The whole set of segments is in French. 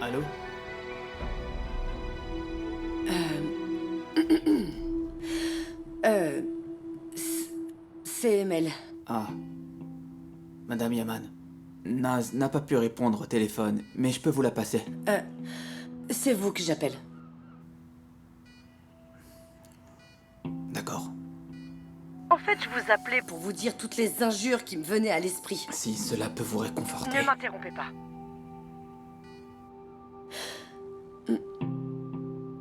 Allô? C'est Mel. Ah. Madame Yaman. Naz n'a pas pu répondre au téléphone, mais je peux vous la passer. C'est vous que j'appelle. D'accord. En fait, je vous appelais pour vous dire toutes les injures qui me venaient à l'esprit. Si cela peut vous réconforter. Ne m'interrompez pas.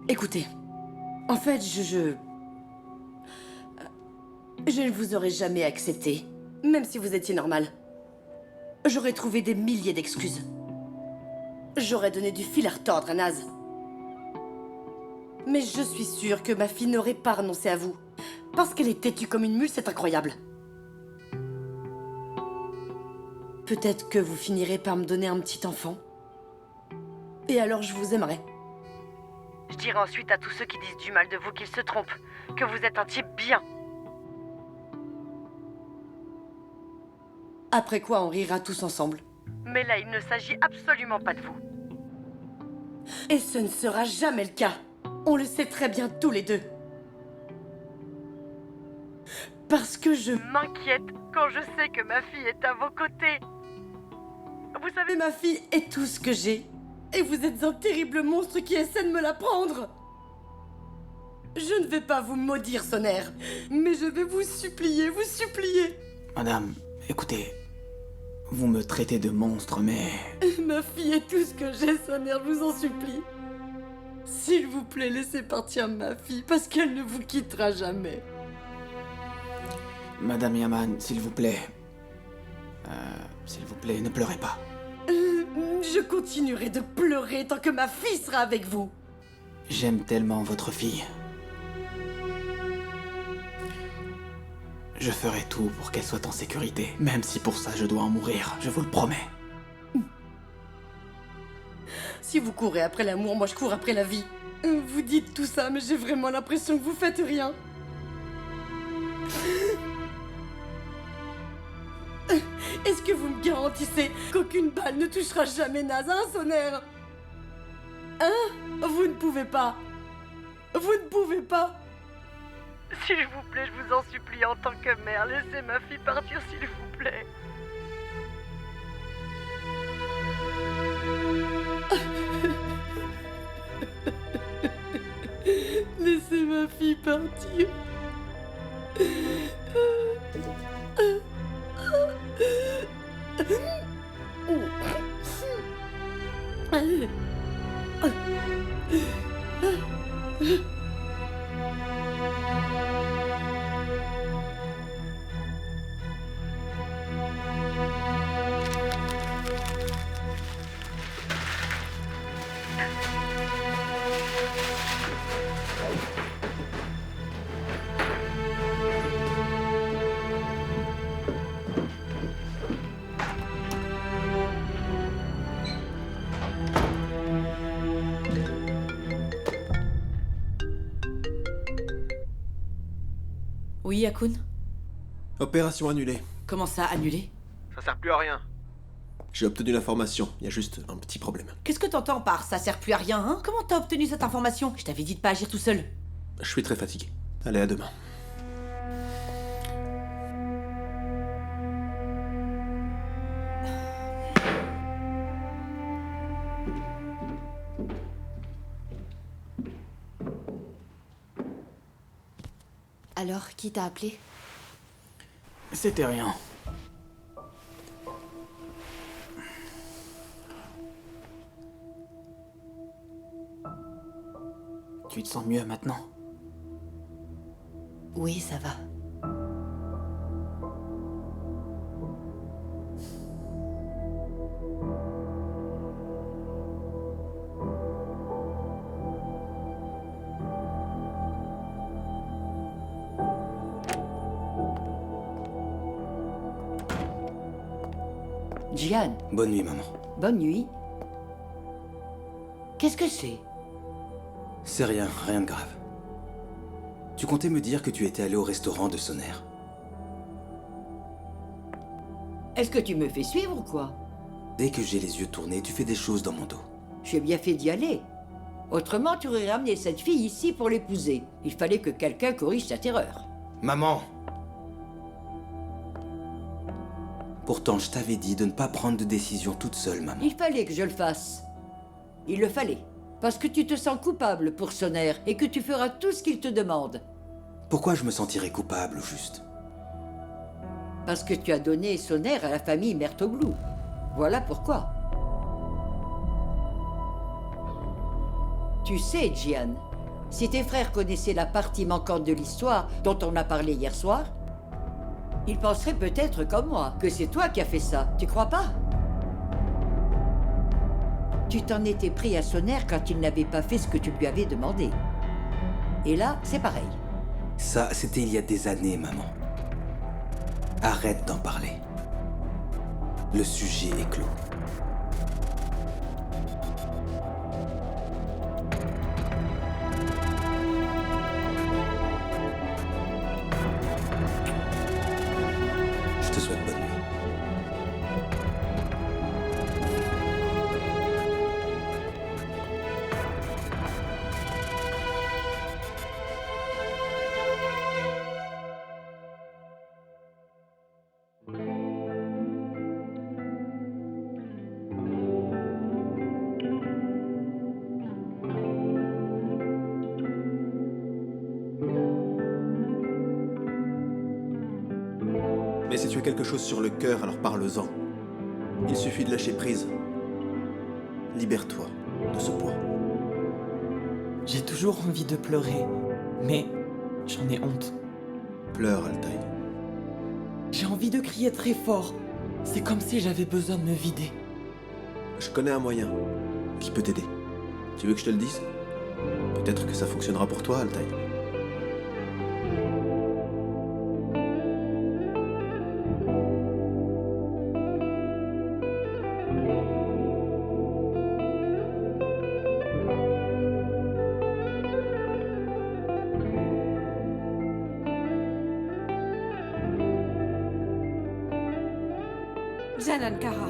Écoutez, en fait, je ne vous aurais jamais accepté, même si vous étiez normal. J'aurais trouvé des milliers d'excuses. J'aurais donné du fil à retordre à Naz. Mais je suis sûre que ma fille n'aurait pas renoncé à vous. Parce qu'elle est têtue comme une mule, c'est incroyable. Peut-être que vous finirez par me donner un petit enfant. Et alors je vous aimerai. Je dirai ensuite à tous ceux qui disent du mal de vous qu'ils se trompent, que vous êtes un type bien. Après quoi, on rira tous ensemble. Mais là, il ne s'agit absolument pas de vous. Et ce ne sera jamais le cas. On le sait très bien tous les deux. Parce que je m'inquiète quand je sais que ma fille est à vos côtés. Vous savez, ma fille est tout ce que j'ai. Et vous êtes un terrible monstre qui essaie de me la prendre. Je ne vais pas vous maudire, Sonner, mais je vais vous supplier. Madame, écoutez. Vous me traitez de monstre, mais... Ma fille est tout ce que j'ai, Sonner, je vous en supplie. S'il vous plaît, laissez partir ma fille, parce qu'elle ne vous quittera jamais. Madame Yaman, s'il vous plaît, ne pleurez pas. Je continuerai de pleurer tant que ma fille sera avec vous. J'aime tellement votre fille. Je ferai tout pour qu'elle soit en sécurité, même si pour ça je dois en mourir, je vous le promets. Si vous courez après l'amour, moi je cours après la vie. Vous dites tout ça, mais j'ai vraiment l'impression que vous faites rien. Est-ce que vous me garantissez qu'aucune balle ne touchera jamais Naz, hein, Sonner? Hein? Vous ne pouvez pas. Vous ne pouvez pas. S'il vous plaît, je vous en supplie, en tant que mère, laissez ma fille partir, s'il vous plaît. Laissez ma fille partir. Oui, Akun? Opération annulée. Comment ça, annulé? Ça sert plus à rien. J'ai obtenu l'information, il y a juste un petit problème. Qu'est-ce que t'entends par ça sert plus à rien, hein? Comment t'as obtenu cette information? Je t'avais dit de pas agir tout seul. Je suis très fatigué. Allez, à demain. Alors, qui t'a appelé? C'était rien. Tu te sens mieux maintenant? Oui, ça va. Jian, Bonne nuit, maman. bonne nuit. Qu'est-ce que c'est? C'est rien, rien de grave. Tu comptais me dire que tu étais allé au restaurant de Sonner. Est-ce que tu me fais suivre ou quoi? Dès que j'ai les yeux tournés, tu fais des choses dans mon dos. J'ai bien fait d'y aller. Autrement, tu aurais ramené cette fille ici pour l'épouser. Il fallait que quelqu'un corrige ta terreur. Maman! Pourtant, je t'avais dit de ne pas prendre de décision toute seule, maman. Il fallait que je le fasse. Il le fallait. Parce que tu te sens coupable pour Sonner et que tu feras tout ce qu'il te demande. Pourquoi je me sentirais coupable, au juste? Parce que tu as donné Sonner à la famille Mertoglou. Voilà pourquoi. Tu sais, Jian, si tes frères connaissaient la partie manquante de l'histoire dont on a parlé hier soir, ils penseraient peut-être comme moi que c'est toi qui as fait ça. Tu crois pas? Tu t'en étais pris à Sonner quand il n'avait pas fait ce que tu lui avais demandé. Et là, c'est pareil. Ça, c'était il y a des années, maman. Arrête d'en parler. Le sujet est clos. Je te souhaite bonne nuit. Mais si tu as quelque chose sur le cœur, alors parle-en. Il suffit de lâcher prise. Libère-toi de ce poids. J'ai toujours envie de pleurer, mais j'en ai honte. Pleure, Altaï. J'ai envie de crier très fort. C'est comme si j'avais besoin de me vider. Je connais un moyen qui peut t'aider. Tu veux que je te le dise? Peut-être que ça fonctionnera pour toi, Altaï. Janan Kara.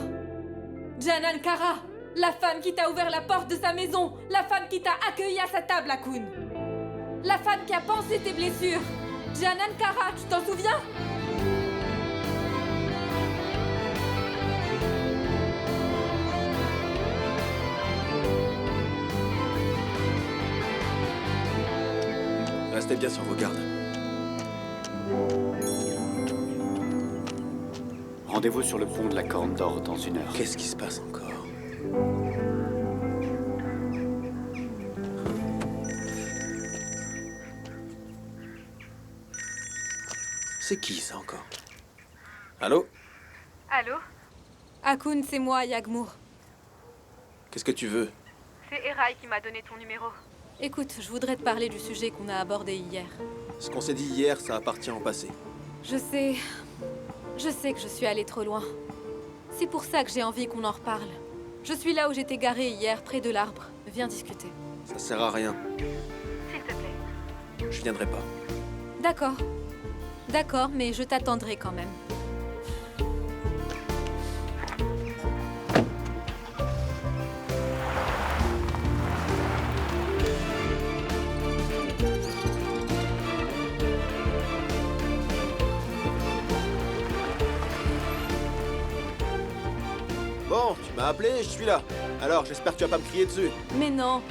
Janan Kara, la femme qui t'a ouvert la porte de sa maison, la femme qui t'a accueilli à sa table, Akun. La femme qui a pansé tes blessures. Janan Kara, tu t'en souviens? Restez bien sur vos gardes. Rendez-vous sur le pont de la Corne d'Or dans 1 heure. Qu'est-ce qui se passe encore? C'est qui ça encore? Allô? Allô? Akun, c'est moi, Yagmour. Qu'est-ce que tu veux? C'est Erai qui m'a donné ton numéro. Écoute, je voudrais te parler du sujet qu'on a abordé hier. Ce qu'on s'est dit hier, ça appartient au passé. Je sais que je suis allée trop loin. C'est pour ça que j'ai envie qu'on en reparle. Je suis là où j'étais garée hier, près de l'arbre. Viens discuter. Ça sert à rien. S'il te plaît. Je viendrai pas. D'accord. D'accord, mais je t'attendrai quand même. Bon, tu m'as appelé, je suis là. Alors, j'espère que tu vas pas me crier dessus. Mais non.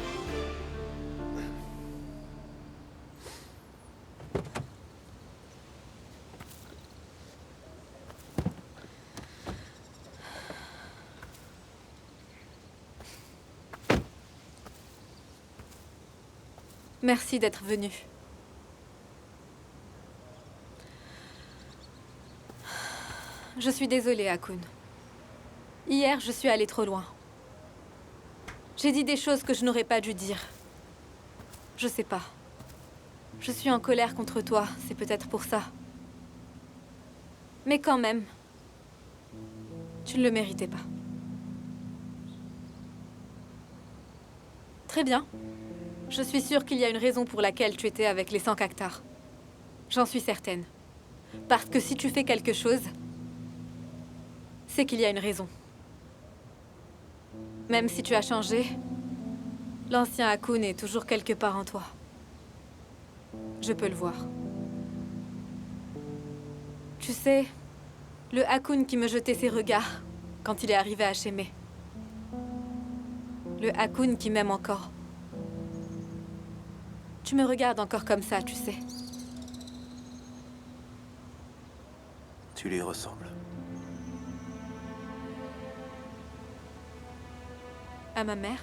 Merci d'être venu. Je suis désolée, Akun. Hier, je suis allée trop loin. J'ai dit des choses que je n'aurais pas dû dire. Je sais pas. Je suis en colère contre toi, c'est peut-être pour ça. Mais quand même, tu ne le méritais pas. Très bien. Je suis sûre qu'il y a une raison pour laquelle tu étais avec les Sancactars. J'en suis certaine. Parce que si tu fais quelque chose, c'est qu'il y a une raison. Même si tu as changé, l'ancien Akun est toujours quelque part en toi. Je peux le voir. Tu sais, le Akun qui me jetait ses regards quand il est arrivé à Shemé. Le Akun qui m'aime encore. Tu me regardes encore comme ça, tu sais. Tu lui ressembles. À ma mère?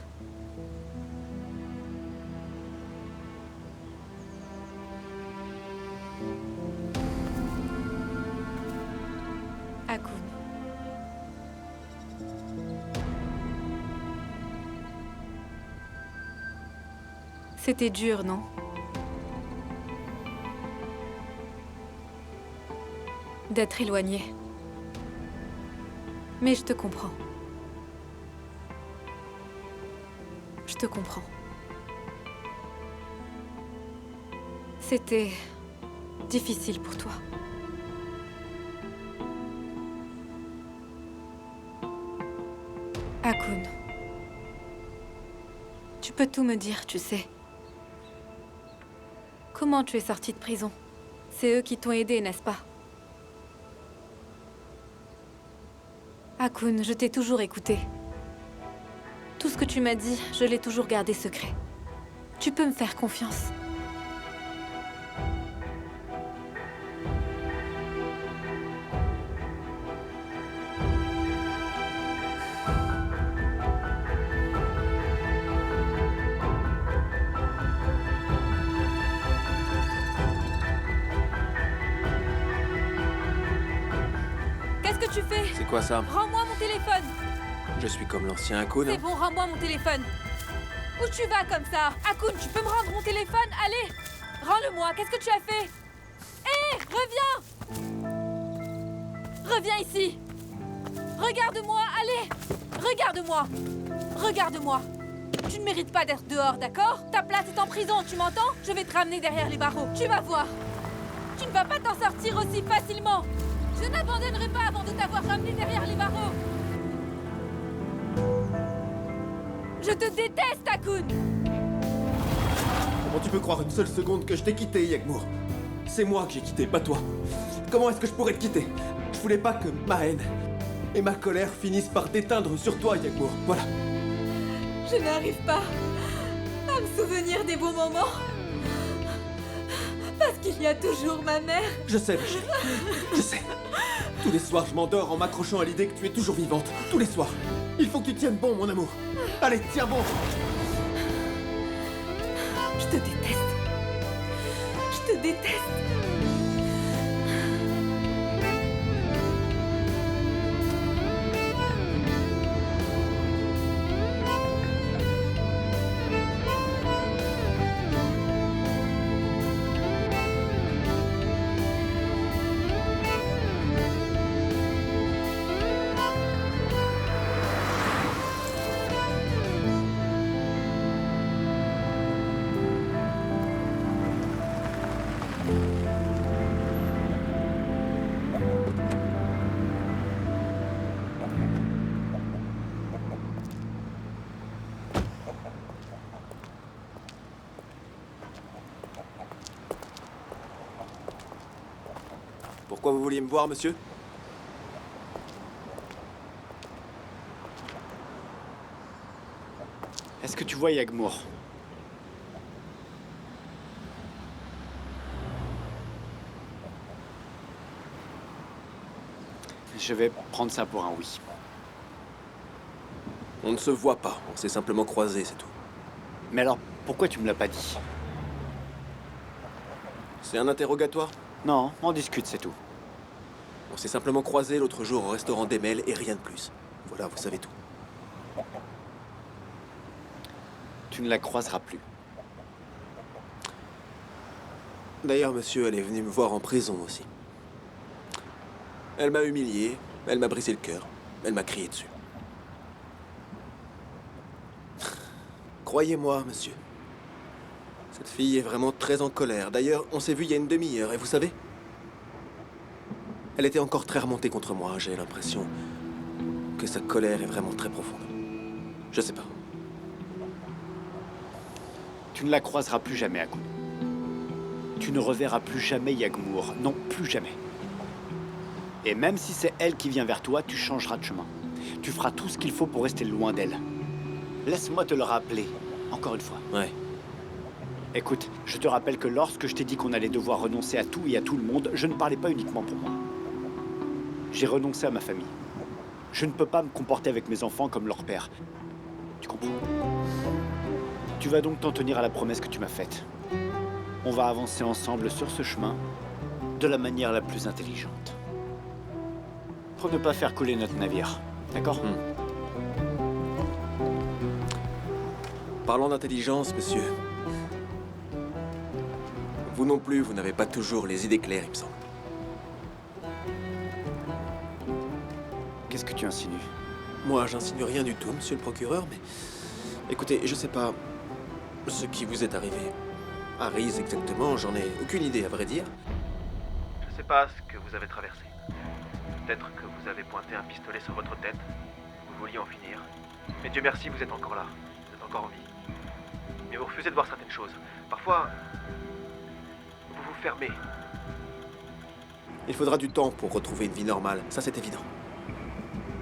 Akun. C'était dur, non? D'être éloigné. Mais je te comprends. Je te comprends. C'était difficile pour toi. Akun. Tu peux tout me dire, tu sais. Comment tu es sortie de prison? C'est eux qui t'ont aidé, n'est-ce pas? Akun, je t'ai toujours écouté. Tout ce que tu m'as dit, je l'ai toujours gardé secret. Tu peux me faire confiance. Qu'est-ce que tu fais? C'est quoi ça? Rends-moi mon téléphone! Je suis comme l'ancien Akun. C'est bon, rends-moi mon téléphone. Où tu vas comme ça? Akun, tu peux me rendre mon téléphone? Allez! Rends-le-moi, qu'est-ce que tu as fait? Hé! Reviens! Reviens ici! Regarde-moi, allez! Regarde-moi! Regarde-moi! Tu ne mérites pas d'être dehors, d'accord? Ta place est en prison, tu m'entends? Je vais te ramener derrière les barreaux, tu vas voir! Tu ne vas pas t'en sortir aussi facilement! Je n'abandonnerai pas avant de t'avoir ramené derrière les barreaux! Je te déteste, Akun! Comment tu peux croire une seule seconde que je t'ai quitté, Yagmour? C'est moi que j'ai quitté, pas toi. Comment est-ce que je pourrais te quitter? Je voulais pas que ma haine et ma colère finissent par t'éteindre sur toi, Yagmour. Voilà. Je n'arrive pas à me souvenir des bons moments. Parce qu'il y a toujours ma mère. Je sais, ma chérie. Je sais. Tous les soirs, je m'endors en m'accrochant à l'idée que tu es toujours vivante. Tous les soirs. Il faut que tu tiennes bon, mon amour. Allez, tiens bon. Je te déteste. Je te déteste. Pourquoi vous vouliez me voir, monsieur? Qu'est-ce que tu vois, Yagmour? Je vais prendre ça pour un oui. On ne se voit pas, on s'est simplement croisés, c'est tout. Mais alors, pourquoi tu me l'as pas dit? C'est un interrogatoire? Non, on discute, c'est tout. On s'est simplement croisés l'autre jour au restaurant d'Emel et rien de plus. Voilà, vous savez tout. Tu ne la croiseras plus. D'ailleurs, monsieur, elle est venue me voir en prison aussi. Elle m'a humilié, elle m'a brisé le cœur, elle m'a crié dessus. Croyez-moi, monsieur. Cette fille est vraiment très en colère. D'ailleurs, on s'est vu il y a une demi-heure, et vous savez? Elle était encore très remontée contre moi, j'ai l'impression que sa colère est vraiment très profonde. Je sais pas. Tu ne la croiseras plus jamais, Akun. Tu ne reverras plus jamais Yagmour. Non, plus jamais. Et même si c'est elle qui vient vers toi, tu changeras de chemin. Tu feras tout ce qu'il faut pour rester loin d'elle. Laisse-moi te le rappeler, encore une fois. Ouais. Écoute, je te rappelle que lorsque je t'ai dit qu'on allait devoir renoncer à tout et à tout le monde, je ne parlais pas uniquement pour moi. J'ai renoncé à ma famille. Je ne peux pas me comporter avec mes enfants comme leur père. Tu comprends? Tu vas donc t'en tenir à la promesse que tu m'as faite. On va avancer ensemble sur ce chemin de la manière la plus intelligente. Pour ne pas faire couler notre navire. D'accord? Parlant d'intelligence, monsieur. Vous non plus, vous n'avez pas toujours les idées claires, il me semble. Qu'est-ce que tu insinues? Moi, j'insinue rien du tout, monsieur le procureur, mais... Écoutez, je sais pas ce qui vous est arrivé. À Riz, exactement, j'en ai aucune idée, à vrai dire. Je sais pas ce que vous avez traversé. Peut-être que vous avez pointé un pistolet sur votre tête. Vous vouliez en finir. Mais Dieu merci, vous êtes encore là. Vous êtes encore en vie. Mais vous refusez de voir certaines choses. Parfois, vous vous fermez. Il faudra du temps pour retrouver une vie normale, ça c'est évident.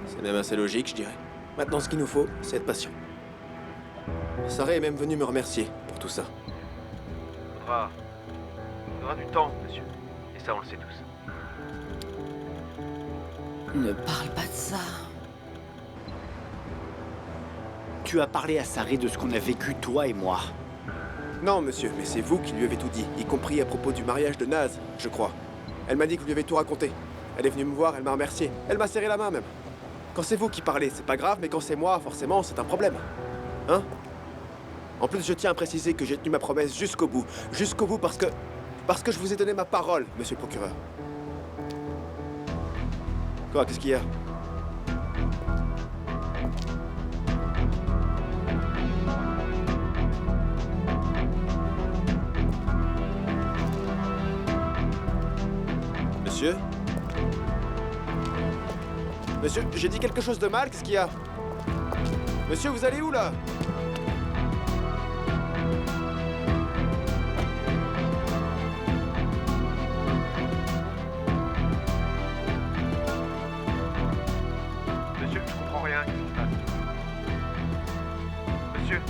C'est même assez logique, je dirais. Maintenant, ce qu'il nous faut, c'est être patient. Sarah est même venue me remercier pour tout ça. Faudra du temps, monsieur. Et ça, on le sait tous. Ne parle pas de ça. Tu as parlé à Saré de ce qu'on a vécu, toi et moi. Non, monsieur, mais c'est vous qui lui avez tout dit, y compris à propos du mariage de Naz, je crois. Elle m'a dit que vous lui avez tout raconté. Elle est venue me voir, elle m'a remercié. Elle m'a serré la main, même. Quand c'est vous qui parlez, c'est pas grave, mais quand c'est moi, forcément, c'est un problème. Hein? En plus, je tiens à préciser que j'ai tenu ma promesse jusqu'au bout. Jusqu'au bout parce que je vous ai donné ma parole, monsieur le procureur. Quoi, qu'est-ce qu'il y a? Monsieur? Monsieur, j'ai dit quelque chose de mal, qu'est-ce qu'il y a? Monsieur, vous allez où, là? Monsieur, je comprends rien, qu'est-ce qui se passe? Monsieur?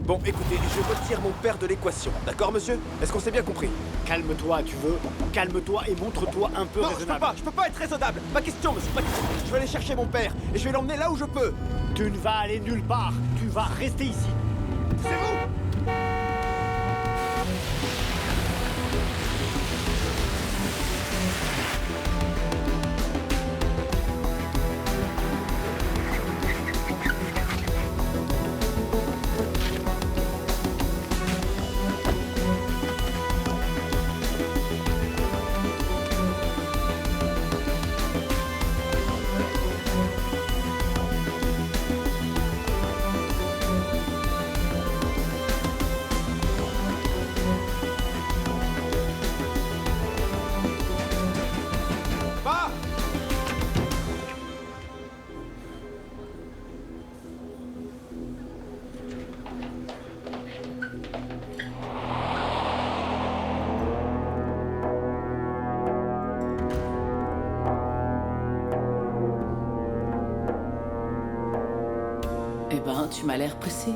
Bon, écoutez, je retire mon père de l'équation, d'accord, monsieur? Est-ce qu'on s'est bien compris? Calme-toi, tu veux? Calme-toi et montre-toi un peu Non, raisonnable. je peux pas être raisonnable. Pas question, monsieur, pas question. Je vais aller chercher mon père et je vais l'emmener là où je peux. Tu ne vas aller nulle part. Tu vas rester ici. C'est vous? Eh ben, tu m'as l'air pressé.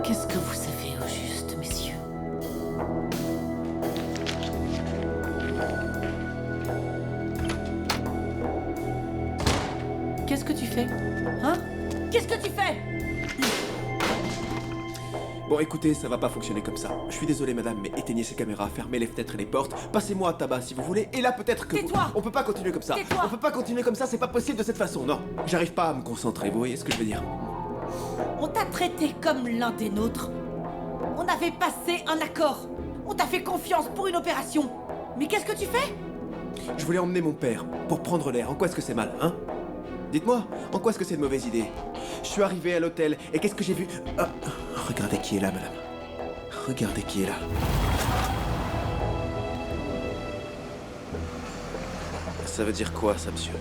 Qu'est-ce que vous savez au juste, messieurs? Qu'est-ce que tu fais? Hein? Qu'est-ce que tu fais? Bon, écoutez, ça va pas fonctionner comme ça. Je suis désolé, madame, mais éteignez ces caméras, fermez les fenêtres et les portes, passez-moi un tabac si vous voulez, et là peut-être que... Tais-toi! On peut pas continuer comme ça. Tais-toi! On peut pas continuer comme ça, c'est pas possible de cette façon, non. J'arrive pas à me concentrer, vous voyez ce que je veux dire? On t'a traité comme l'un des nôtres. On avait passé un accord. On t'a fait confiance pour une opération. Mais qu'est-ce que tu fais? Je voulais emmener mon père, pour prendre l'air. En quoi est-ce que c'est mal, hein? Dites-moi, en quoi est-ce que c'est une mauvaise idée? Je suis arrivé à l'hôtel, et qu'est-ce que j'ai vu? Ah, regardez qui est là, madame. Regardez qui est là. Ça veut dire quoi, ça, monsieur?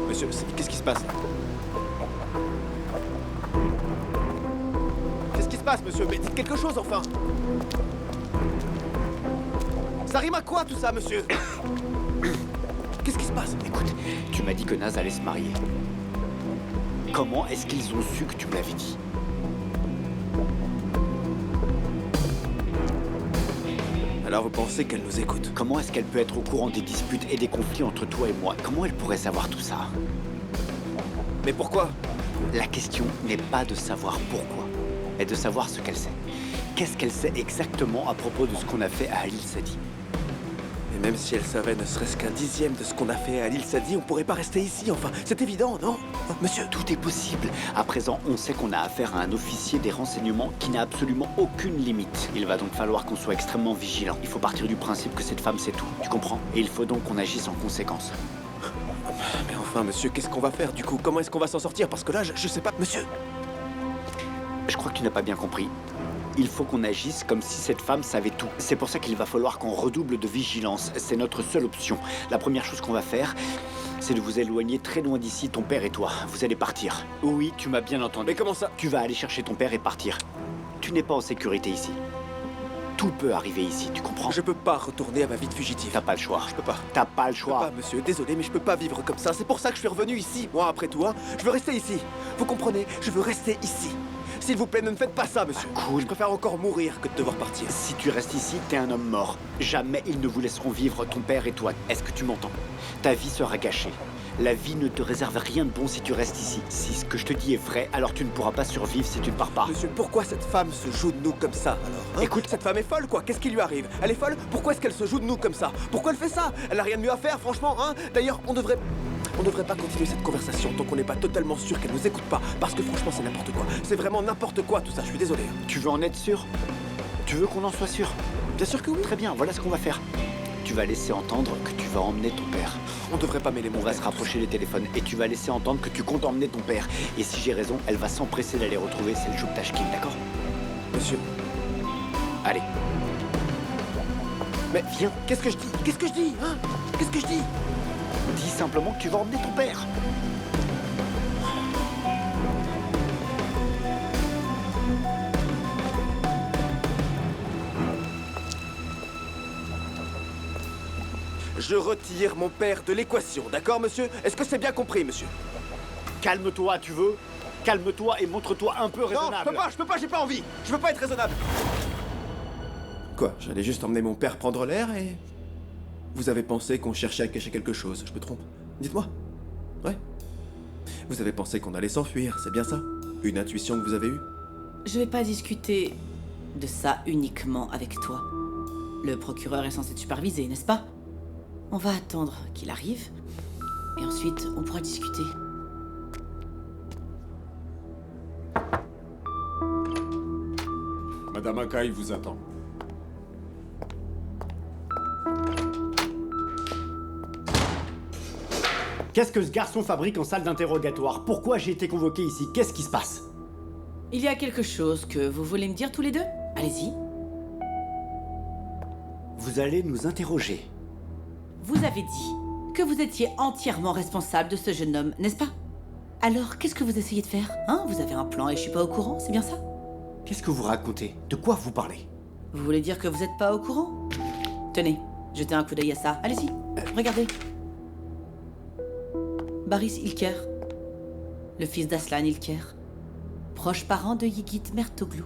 Monsieur, qu'est-ce qui se passe? Qu'est-ce qui se passe, monsieur? Mais dites quelque chose, enfin! Ça rime à quoi, tout ça, monsieur? Qu'est-ce qui se passe? Écoute, tu m'as dit que Naz allait se marier. Comment est-ce qu'ils ont su que tu me l'avais dit? Alors vous pensez qu'elle nous écoute? Comment est-ce qu'elle peut être au courant des disputes et des conflits entre toi et moi? Comment elle pourrait savoir tout ça? Mais pourquoi? La question n'est pas de savoir pourquoi, mais de savoir ce qu'elle sait. Qu'est-ce qu'elle sait exactement à propos de ce qu'on a fait à Alil Sadi? Et même si elle savait ne serait-ce qu'un dixième de ce qu'on a fait à Alil Sadi, on pourrait pas rester ici, enfin. C'est évident, non? Monsieur? Tout est possible. À présent, on sait qu'on a affaire à un officier des renseignements qui n'a absolument aucune limite. Il va donc falloir qu'on soit extrêmement vigilant. Il faut partir du principe que cette femme sait tout, tu comprends? Et il faut donc qu'on agisse en conséquence. Mais enfin, monsieur, qu'est-ce qu'on va faire, du coup? Comment est-ce qu'on va s'en sortir? Parce que là, je sais pas, monsieur. Je crois que tu n'as pas bien compris. Il faut qu'on agisse comme si cette femme savait tout. C'est pour ça qu'il va falloir qu'on redouble de vigilance. C'est notre seule option. La première chose qu'on va faire, c'est de vous éloigner très loin d'ici, ton père et toi. Vous allez partir. Oui, tu m'as bien entendu. Mais comment ça? Tu vas aller chercher ton père et partir. Tu n'es pas en sécurité ici. Tout peut arriver ici, tu comprends? Je peux pas retourner à ma vie de fugitive. T'as pas le choix. Je peux pas. T'as pas le Je peux choix. pas, monsieur. Désolé, mais je peux pas vivre comme ça. C'est pour ça que je suis revenu ici, moi, après tout, hein. Je veux rester ici. Vous comprenez? Je veux rester ici. S'il vous plaît, ne me faites pas ça, monsieur. Cool. Je préfère encore mourir que de devoir partir. Si tu restes ici, t'es un homme mort. Jamais ils ne vous laisseront vivre, ton père et toi. Est-ce que tu m'entends? Ta vie sera gâchée. La vie ne te réserve rien de bon si tu restes ici. Si ce que je te dis est vrai, alors tu ne pourras pas survivre si tu ne pars pas. Monsieur, pourquoi cette femme se joue de nous comme ça, alors hein? Écoute, cette femme est folle, quoi. Qu'est-ce qui lui arrive? Elle est folle? Pourquoi est-ce qu'elle se joue de nous comme ça? Pourquoi elle fait ça? Elle a rien de mieux à faire, franchement, hein? D'ailleurs, on devrait pas continuer cette conversation tant qu'on n'est pas totalement sûr qu'elle nous écoute pas. Parce que franchement, c'est n'importe quoi. C'est vraiment n'importe quoi, tout ça. Je suis désolé. tu veux en être sûr? Tu veux qu'on en soit sûr? Bien sûr que oui. Très bien, voilà ce qu'on va faire. Tu vas laisser entendre que tu vas emmener ton père. On devrait pas mêler mon On va père. se rapprocher des téléphones et tu vas laisser entendre que tu comptes emmener ton père. Et si j'ai raison, elle va s'empresser d'aller retrouver celle Chouk Tashkin, d'accord? Monsieur, Allez, mais viens. Qu'est-ce que je dis? Qu'est-ce que je dis, hein? Qu'est-ce que je dis? dis simplement que tu vas emmener ton père. Je retire mon père de l'équation, d'accord, monsieur? Est-ce que c'est bien compris, monsieur? Calme-toi, tu veux? Calme-toi et montre-toi un peu Non, raisonnable. je peux pas, j'ai pas envie. Je veux pas être raisonnable. Quoi? J'allais juste emmener mon père prendre l'air et... Vous avez pensé qu'on cherchait à cacher quelque chose, je me trompe? Dites-moi. Ouais. Vous avez pensé qu'on allait s'enfuir, c'est bien ça? Une intuition que vous avez eue? Je vais pas discuter de ça uniquement avec toi. Le procureur est censé te superviser, n'est-ce pas? On va attendre qu'il arrive, et ensuite on pourra discuter. Madame Akai vous attend. Qu'est-ce que ce garçon fabrique en salle d'interrogatoire? Pourquoi j'ai été convoqué ici? Qu'est-ce qui se passe? Il y a quelque chose que vous voulez me dire tous les deux? Allez-y. Vous allez nous interroger. Vous avez dit que vous étiez entièrement responsable de ce jeune homme, n'est-ce pas? Alors, qu'est-ce que vous essayez de faire? Hein? Vous avez un plan et je suis pas au courant, c'est bien ça? Qu'est-ce que vous racontez? De quoi vous parlez? Vous voulez dire que vous êtes pas au courant? Tenez, jetez un coup d'œil à ça. Allez-y, regardez. Baris Ilker, le fils d'Aslan Ilker, proche parent de Yigit Mertoglu.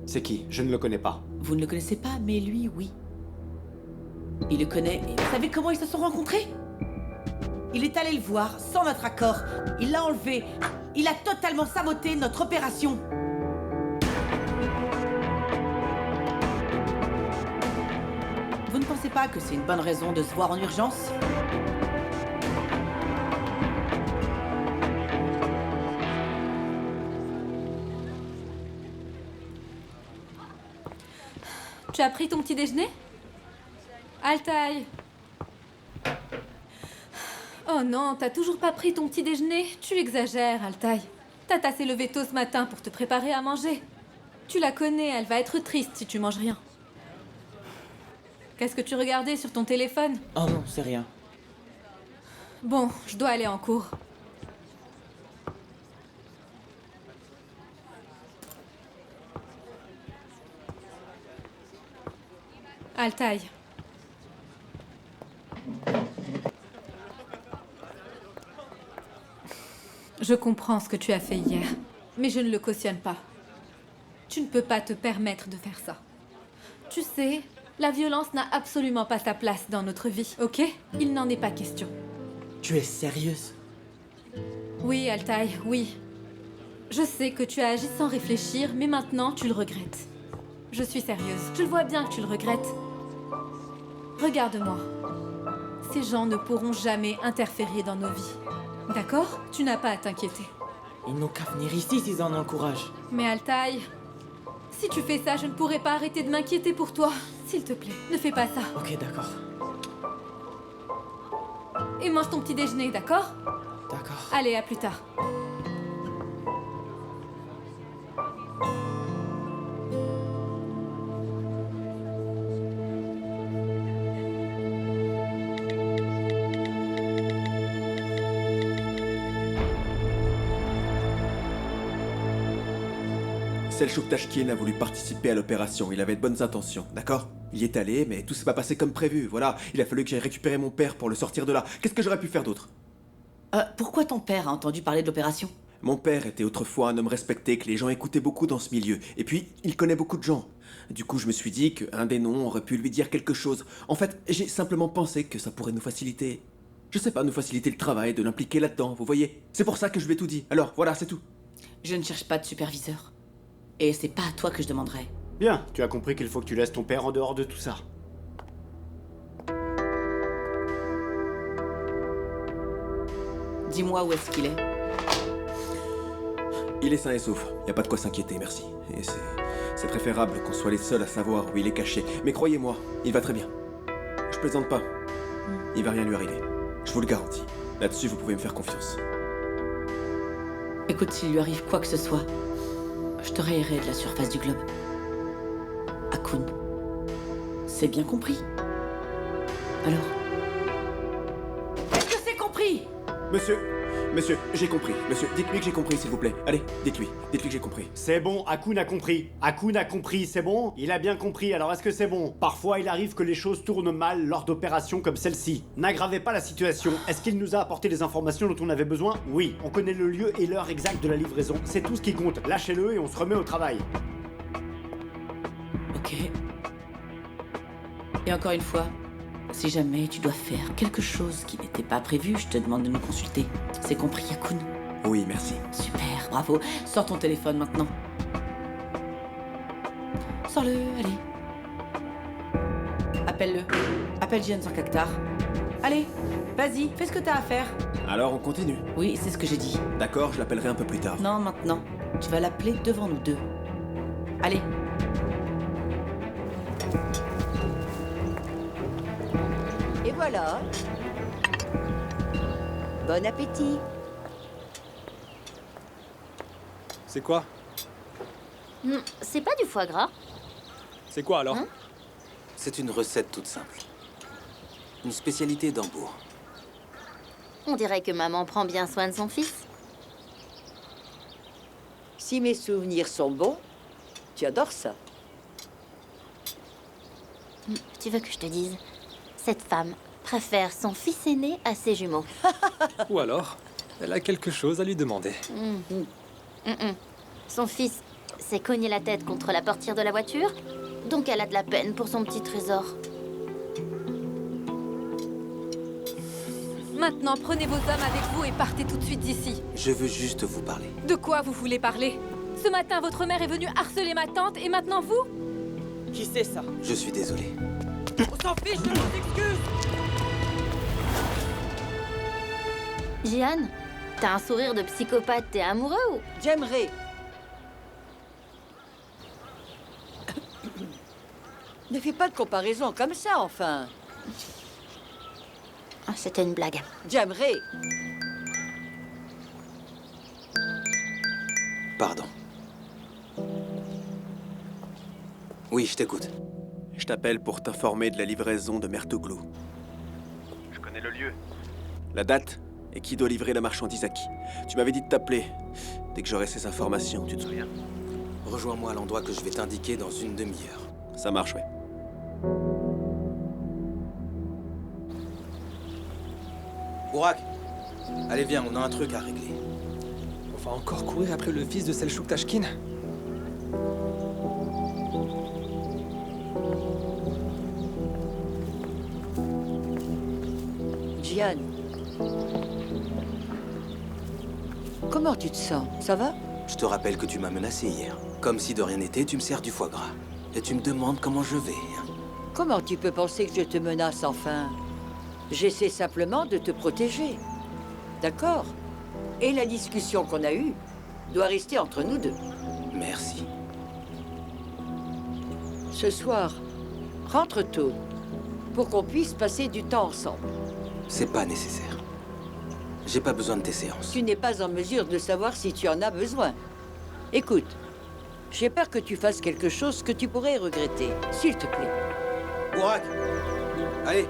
C'est qui? Je ne le connais pas. Vous ne le connaissez pas, mais lui, oui. Il le connaît, et vous savez comment ils se sont rencontrés? Il est allé le voir sans notre accord. Il l'a enlevé. Il a totalement saboté notre opération. Vous ne pensez pas que c'est une bonne raison de se voir en urgence? Tu as pris ton petit déjeuner? Altaï. Oh non, t'as toujours pas pris ton petit déjeuner? Tu exagères, Altaï. T'as tassé levé tôt ce matin pour te préparer à manger. Tu la connais, elle va être triste si tu manges rien. Qu'est-ce que tu regardais sur ton téléphone? Oh non, c'est rien. Bon, je dois aller en cours. Altaï. Je comprends ce que tu as fait hier, mais je ne le cautionne pas. Tu ne peux pas te permettre de faire ça. Tu sais, la violence n'a absolument pas sa place dans notre vie, ok? Il n'en est pas question. Tu es sérieuse? Oui, Altaï, oui. Je sais que tu as agi sans réfléchir, mais maintenant tu le regrettes. Je suis sérieuse. Je le vois bien que tu le regrettes. Regarde-moi. Ces gens ne pourront jamais interférer dans nos vies. D'accord? Tu n'as pas à t'inquiéter. Ils n'ont qu'à venir ici s'ils en ont le courage. Mais Altaï, si tu fais ça, je ne pourrai pas arrêter de m'inquiéter pour toi. S'il te plaît, ne fais pas ça. Ok, d'accord. Et mange ton petit déjeuner, d'accord? D'accord. Allez, à plus tard. Selçuk Tashkien a voulu participer à l'opération, il avait de bonnes intentions, d'accord? Il y est allé, mais tout s'est pas passé comme prévu, voilà. Il a fallu que j'aille récupérer mon père pour le sortir de là. Qu'est-ce que j'aurais pu faire d'autre? Pourquoi ton père a entendu parler de l'opération? Mon père était autrefois un homme respecté, que les gens écoutaient beaucoup dans ce milieu. Et puis, il connaît beaucoup de gens. Du coup, je me suis dit qu'un des noms aurait pu lui dire quelque chose. En fait, j'ai simplement pensé que ça pourrait nous faciliter... Je sais pas, nous faciliter le travail, de l'impliquer là-dedans, vous voyez? C'est pour ça que je lui ai tout dit. Alors, voilà, c'est tout. Je ne cherche pas de superviseur. Et c'est pas à toi que je demanderai. Bien, tu as compris qu'il faut que tu laisses ton père en dehors de tout ça. Dis-moi où est-ce qu'il est. Il est sain et sauf, y a pas de quoi s'inquiéter, merci. Et c'est préférable qu'on soit les seuls à savoir où il est caché. Mais croyez-moi, il va très bien. Je plaisante pas. Il va rien lui arriver. Je vous le garantis. Là-dessus, vous pouvez me faire confiance. Écoute, s'il lui arrive quoi que ce soit, je te rayerai de la surface du globe. Akun. C'est bien compris. Alors? Est-ce que c'est compris? Monsieur, j'ai compris. Monsieur, dites-lui que j'ai compris, s'il vous plaît. Allez, dites-lui que j'ai compris. C'est bon, Akun a compris. Akun a compris, c'est bon? Il a bien compris, alors est-ce que c'est bon? Parfois, il arrive que les choses tournent mal lors d'opérations comme celle-ci. N'aggravez pas la situation. Est-ce qu'il nous a apporté les informations dont on avait besoin? Oui. On connaît le lieu et l'heure exacte de la livraison. C'est tout ce qui compte. Lâchez-le et on se remet au travail. Ok. Et encore une fois, si jamais tu dois faire quelque chose qui n'était pas prévu, je te demande de nous consulter. C'est compris, Akun? Oui, merci. Super, bravo. Sors ton téléphone maintenant. Sors-le, allez. Appelle-le. Appelle Jens Akhtar. Allez, vas-y, fais ce que t'as à faire. Alors, on continue. Oui, c'est ce que j'ai dit. D'accord, je l'appellerai un peu plus tard. Non, maintenant. Tu vas l'appeler devant nous deux. Allez. Et voilà. Bon appétit. C'est quoi? C'est pas du foie gras. C'est quoi alors? C'est une recette toute simple. Une spécialité d'Hambourg. On dirait que maman prend bien soin de son fils. Si mes souvenirs sont bons, tu adores ça. Tu veux que je te dise? Cette femme préfère son fils aîné à ses jumeaux. Ou alors, elle a quelque chose à lui demander. Son fils s'est cogné la tête contre la portière de la voiture, donc elle a de la peine pour son petit trésor. Maintenant, prenez vos hommes avec vous et partez tout de suite d'ici. Je veux juste vous parler. De quoi vous voulez parler? Ce matin, votre mère est venue harceler ma tante et maintenant vous? Qui c'est ça? Je suis désolé. On s'en fiche de nos excuses! Jeanne, t'as un sourire de psychopathe, t'es amoureux ou? J'aimerais. Ne fais pas de comparaison comme ça, enfin. Ah, c'était une blague. J'aimerais. Pardon. Oui, je t'écoute. Je t'appelle pour t'informer de la livraison de Mertoglou. Je connais le lieu, la date et qui doit livrer la marchandise à qui. Tu m'avais dit de t'appeler dès que j'aurai ces informations, tu te souviens? Rejoins-moi à l'endroit que je vais t'indiquer dans une demi-heure. Ça marche, ouais. Bourak, allez viens, on a un truc à régler. On va encore courir après le fils de Selçuk Tashkin? Jeanne. Comment tu te sens? Ça va? Je te rappelle que tu m'as menacé hier. Comme si de rien n'était, tu me sers du foie gras. Et tu me demandes comment je vais. Comment tu peux penser que je te menace enfin? J'essaie simplement de te protéger. D'accord? Et la discussion qu'on a eue doit rester entre nous deux. Merci. Ce soir, rentre tôt pour qu'on puisse passer du temps ensemble. C'est pas nécessaire. J'ai pas besoin de tes séances. Tu n'es pas en mesure de savoir si tu en as besoin. Écoute, j'ai peur que tu fasses quelque chose que tu pourrais regretter. S'il te plaît. Bourak, allez.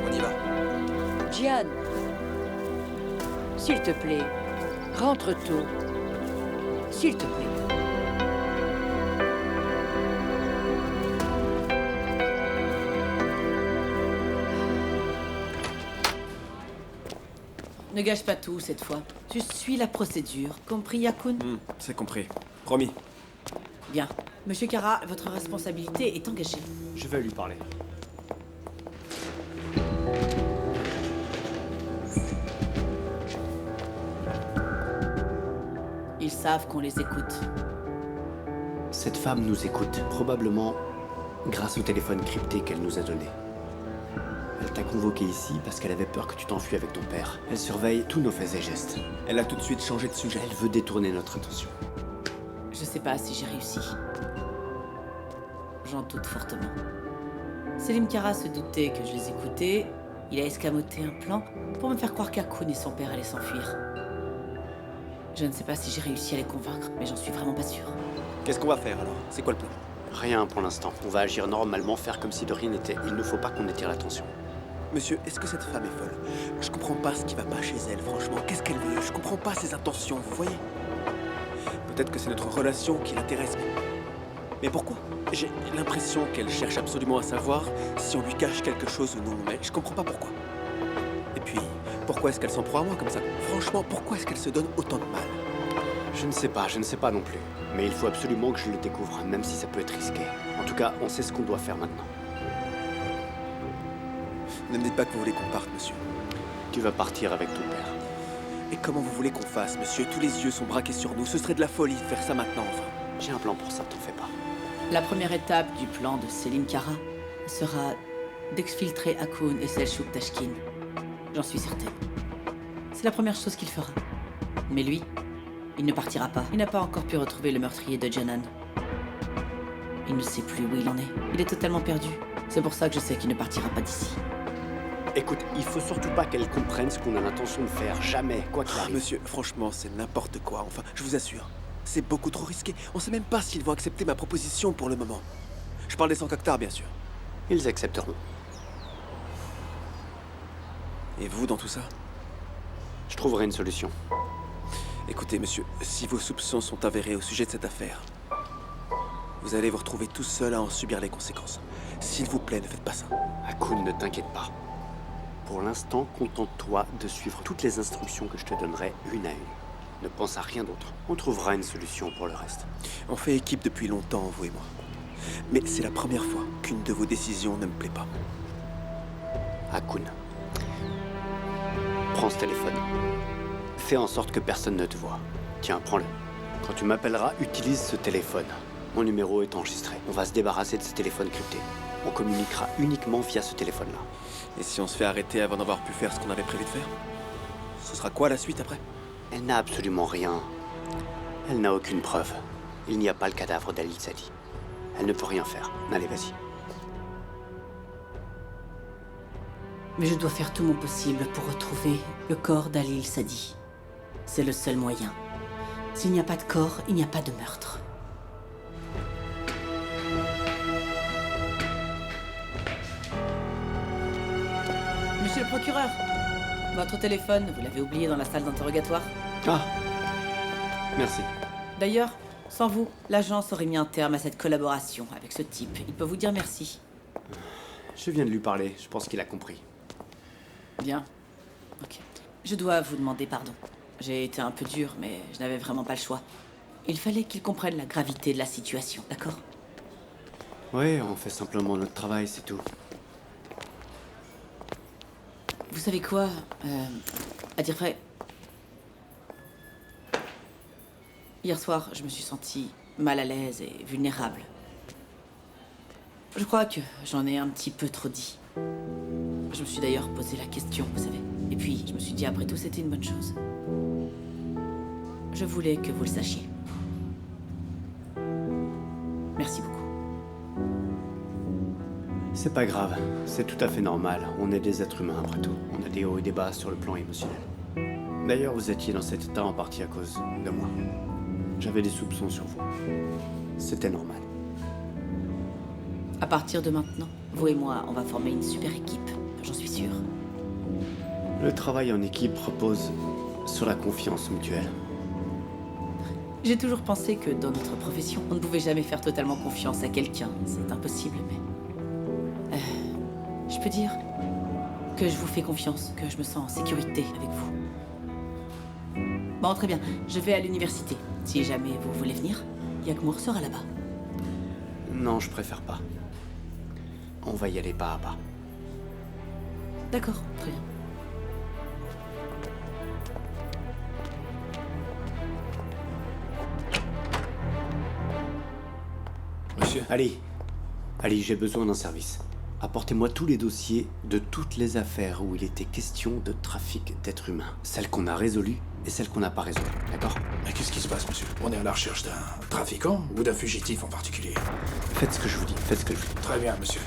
On y va. Jeanne, s'il te plaît, rentre tôt. S'il te plaît. Ne gâche pas tout cette fois. Tu suis la procédure. Compris, Yakun? C'est compris. Promis. Bien. Monsieur Kara, votre responsabilité est engagée. Je vais lui parler. Ils savent qu'on les écoute. Cette femme nous écoute, probablement grâce au téléphone crypté qu'elle nous a donné. Elle t'a convoqué ici parce qu'elle avait peur que tu t'enfuis avec ton père. Elle surveille tous nos faits et gestes. Elle a tout de suite changé de sujet. Elle veut détourner notre attention. Je sais pas si j'ai réussi. J'en doute fortement. Selim Kara se doutait que je les écoutais. Il a escamoté un plan pour me faire croire qu'Akun et son père allaient s'enfuir. Je ne sais pas si j'ai réussi à les convaincre, mais j'en suis vraiment pas sûre. Qu'est-ce qu'on va faire alors? C'est quoi le plan? Rien pour l'instant. On va agir normalement, faire comme si de rien n'était. Il ne faut pas qu'on attire l'attention. Monsieur, est-ce que cette femme est folle? Je comprends pas ce qui va pas chez elle, franchement. Qu'est-ce qu'elle veut? Je comprends pas ses intentions, vous voyez? Peut-être que c'est notre relation qui l'intéresse, mais pourquoi? J'ai l'impression qu'elle cherche absolument à savoir si on lui cache quelque chose ou non, mais je comprends pas pourquoi. Et puis, pourquoi est-ce qu'elle s'en prend à moi comme ça? Franchement, pourquoi est-ce qu'elle se donne autant de mal? Je ne sais pas non plus. Mais il faut absolument que je le découvre, même si ça peut être risqué. En tout cas, on sait ce qu'on doit faire maintenant. Ne me dites pas que vous voulez qu'on parte, monsieur. Tu vas partir avec ton père. Et comment vous voulez qu'on fasse, monsieur? Tous les yeux sont braqués sur nous. Ce serait de la folie de faire ça maintenant, enfin. J'ai un plan pour ça, t'en fais pas. La première étape du plan de Selim Kara sera d'exfiltrer Akun et Selçuk Tashkin. J'en suis certaine. C'est la première chose qu'il fera. Mais lui, il ne partira pas. Il n'a pas encore pu retrouver le meurtrier de Janan. Il ne sait plus où il en est. Il est totalement perdu. C'est pour ça que je sais qu'il ne partira pas d'ici. Écoute, il faut surtout pas qu'elle comprenne ce qu'on a l'intention de faire. Jamais, quoi qu'il arrive. Monsieur, franchement, c'est n'importe quoi. Enfin, je vous assure. C'est beaucoup trop risqué. On sait même pas s'ils vont accepter ma proposition pour le moment. Je parle des Sancactars, bien sûr. Ils accepteront. Et vous, dans tout ça? Je trouverai une solution. Écoutez, monsieur, si vos soupçons sont avérés au sujet de cette affaire, vous allez vous retrouver tout seul à en subir les conséquences. S'il vous plaît, ne faites pas ça. Akun, ne t'inquiète pas. Pour l'instant, contente-toi de suivre toutes les instructions que je te donnerai une à une. Ne pense à rien d'autre. On trouvera une solution pour le reste. On fait équipe depuis longtemps, vous et moi. Mais c'est la première fois qu'une de vos décisions ne me plaît pas. Akun, prends ce téléphone. Fais en sorte que personne ne te voie. Tiens, prends-le. Quand tu m'appelleras, utilise ce téléphone. Mon numéro est enregistré. On va se débarrasser de ce téléphone crypté. On communiquera uniquement via ce téléphone-là. Et si on se fait arrêter avant d'avoir pu faire ce qu'on avait prévu de faire? Ce sera quoi la suite après? Elle n'a absolument rien. Elle n'a aucune preuve. Il n'y a pas le cadavre d'Alil Sadi. Elle ne peut rien faire. Allez, vas-y. Mais je dois faire tout mon possible pour retrouver le corps d'Alil Sadi. C'est le seul moyen. S'il n'y a pas de corps, il n'y a pas de meurtre. Monsieur le procureur, votre téléphone, vous l'avez oublié dans la salle d'interrogatoire? Ah, merci. D'ailleurs, sans vous, l'agence aurait mis un terme à cette collaboration avec ce type. Il peut vous dire merci. Je viens de lui parler. Je pense qu'il a compris. Bien. Ok. Je dois vous demander pardon. J'ai été un peu dur, mais je n'avais vraiment pas le choix. Il fallait qu'il comprenne la gravité de la situation, d'accord? Ouais, on fait simplement notre travail, c'est tout. Vous savez quoi? À dire vrai... Hier soir, je me suis sentie mal à l'aise et vulnérable. Je crois que j'en ai un petit peu trop dit. Je me suis d'ailleurs posé la question, vous savez. Et puis, je me suis dit, après tout, c'était une bonne chose. Je voulais que vous le sachiez. Merci beaucoup. C'est pas grave, c'est tout à fait normal. On est des êtres humains après tout. On a des hauts et des bas sur le plan émotionnel. D'ailleurs, vous étiez dans cet état en partie à cause de moi. J'avais des soupçons sur vous. C'était normal. À partir de maintenant, vous et moi, on va former une super équipe, j'en suis sûre. Le travail en équipe repose sur la confiance mutuelle. J'ai toujours pensé que dans notre profession, on ne pouvait jamais faire totalement confiance à quelqu'un. C'est impossible, mais... je peux dire que je vous fais confiance, que je me sens en sécurité avec vous. Bon, très bien. Je vais à l'université. Si jamais vous voulez venir, Yakmour sera là-bas. Non, je préfère pas. On va y aller pas à pas. D'accord, très bien. Monsieur. Ali, j'ai besoin d'un service. Apportez-moi tous les dossiers de toutes les affaires où il était question de trafic d'êtres humains. Celles qu'on a résolues et celles qu'on n'a pas résolues, d'accord? Mais qu'est-ce qui se passe, monsieur? On est à la recherche d'un trafiquant ou d'un fugitif en particulier? Faites ce que je vous dis, faites ce que je vous dis. Très bien, monsieur.